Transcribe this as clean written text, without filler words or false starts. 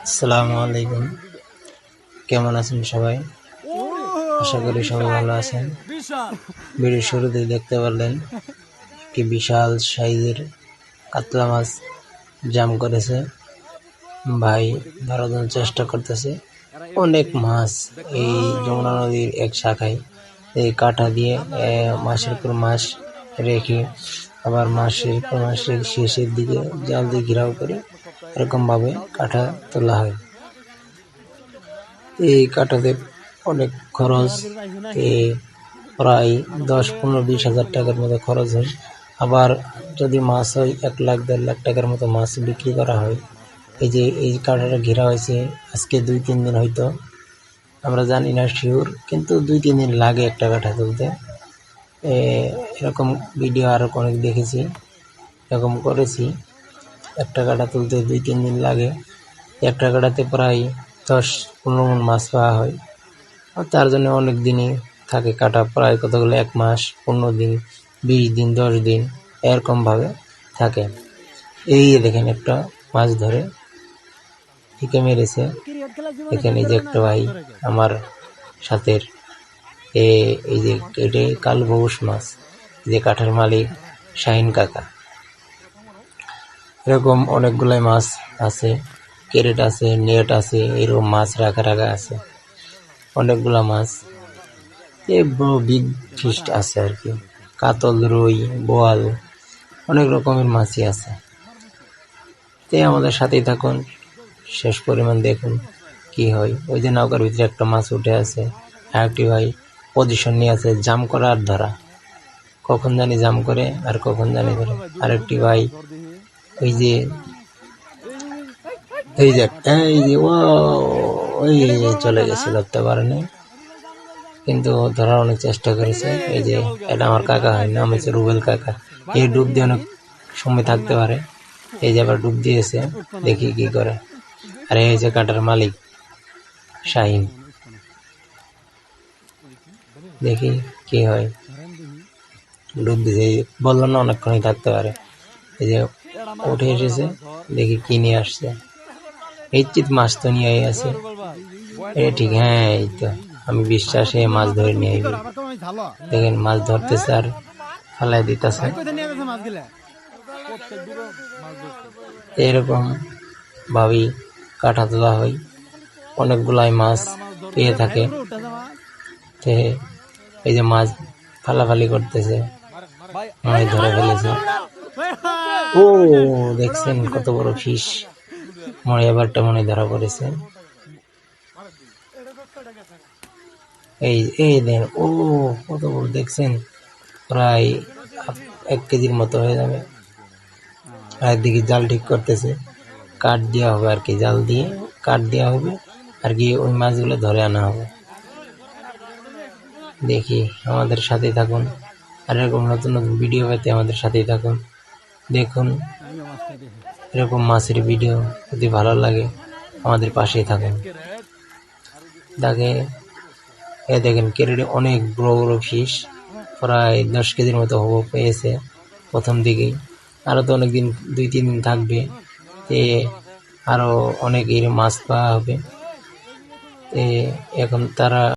আসসালামু আলাইকুম। কেমন আছেন সবাই? আশা করি সবাই ভালো আছেন। ভিডিওর শুরুতেই দেখতে পারলেন কি বিশাল সাইজের কাতলা মাছ জাম করেছে। ভাই ধরার জন্য চেষ্টা করতেছে। অনেক মাছ এই যমুনা নদীর এক শাখায় এই কাঁটা দিয়ে মাসের পর মাস রেখে আবার মাসের পর মাস শেষের দিকে জাল দিয়ে ঘেরাও করে এরকম ভাবে কাঁটা তোলা হয়। এই কাঁটাতে অনেক খরচ, প্রায় 10-15-20 হাজার টাকার মতো খরচ হয়। আবার যদি মাছ হয় 1 লাখ 1.5 লাখ টাকার মতো মাছ বিক্রি করা হয়। এই কাঁটাটা ঘেরা হয়েছে আজকে 2-3 দিন, হয়তো আমরা জানি না শিওর, কিন্তু 2-3 দিন লাগে একটা কাঁটা তুলতে। এরকম ভিডিও আরও অনেক দেখেছি, এরকম করেছি। একটা কাঁটা তুলতে 2-3 দিন লাগে। একটা কাঁটাতে প্রায় 10-15 মণ মাছ পাওয়া হয়। আর তার জন্য অনেক দিনই থাকে কাটা, প্রায় কতগুলো 1 মাস, 15 দিন, 20 দিন, 10 দিন এরকমভাবে থাকে। এই দেখেন একটা মাছ ধরে ঠিকে মেরেছে। এখানে যে একটা ভাই আমার সাথে, এই যে এটা কালবউশ মাছ, যে কাঠের মালিক শাহিন কাকা। এরকম অনেকগুলাই মাছ আছে, ক্যারেট আছে, নেট আছে, এরকম মাছ রাখা আছে অনেকগুলা মাছ। বড় বিগ ফিশ আছে আর কি, কাতল, রুই, বোয়াল, অনেক রকমের মাছই আছে। আমাদের সাথেই থাকুন, শেষ পরিমাণ দেখুন কি হয়। ওই যে নৌকার ভিতরে একটা মাছ উঠে আছে, আরেকটি ভাই পজিশন নিয়ে আছে, জাম করা আর ধরা, কখন জানি জাম করে আর কখন জানি ধরে। আরেকটি ভাই ওই যে ওই চলে গেছে, ধরতে পারেনি, কিন্তু ধরার অনেক চেষ্টা করেছে। এই যে এটা আমার কাকা হয়, নাম হচ্ছে রুবেল কাকা। এই ডুব দিয়ে অনেক সময় থাকতে পারে। এই যে আবার ডুব দিয়েছে, দেখি কি করে। আর এই যে কাটার মালিক শাহিন, দেখি কি হয়। ডুব দিয়েছে, বললাম না অনেকক্ষণই থাকতে পারে। এই যে উঠে এসেছে, দেখি কি নিয়ে আসছে। এই চিত মাছ তো নিয়ে আছে, এটা ঠিক। হ্যাঁ, এই তো আমি বিশ্বাসে মাছ ধরে নিয়ে আইবি। দেখেন মাছ ধরতেছে আর ফালাই দিতেছে। এরকম ভাবেই কাঠা তোলা হয়, অনেকগুলাই মাছ পেয়ে থাকে। এই যে মাছ ফালাফালি করতেছে, মনে ধরে ফেলেছে। ও দেখছেন কত বড় ফিশ, মনে এবারটা মনে ধরা পড়েছে। এই দেন, ও কত বড় দেখছেন, প্রায় 1 কেজির মতো হয়ে যাবে। আর দিকে জাল ঠিক করতেছে, কাঠ দেওয়া হবে আর কি, জাল দিয়ে কাঠ দেওয়া হবে আর কি, ওই মাছগুলো ধরে আনা হবে। দেখি, আমাদের সাথেই থাকুন, আর এরকম নতুন নতুন ভিডিও পেতে আমাদের সাথেই থাকুন। দেখুন এরকম মাছের ভিডিও যদি ভালো লাগে আমাদের পাশেই থাকুন। দেখেন ক্যারেটে অনেক বড় বড় ফিশ, প্রায় 10 কেজির মতো পেয়েছে প্রথম দিকেই। আরও তো অনেকদিন, 2-3 দিন থাকবে, আরও অনেক মাছ পাওয়া হবে। এখন তারা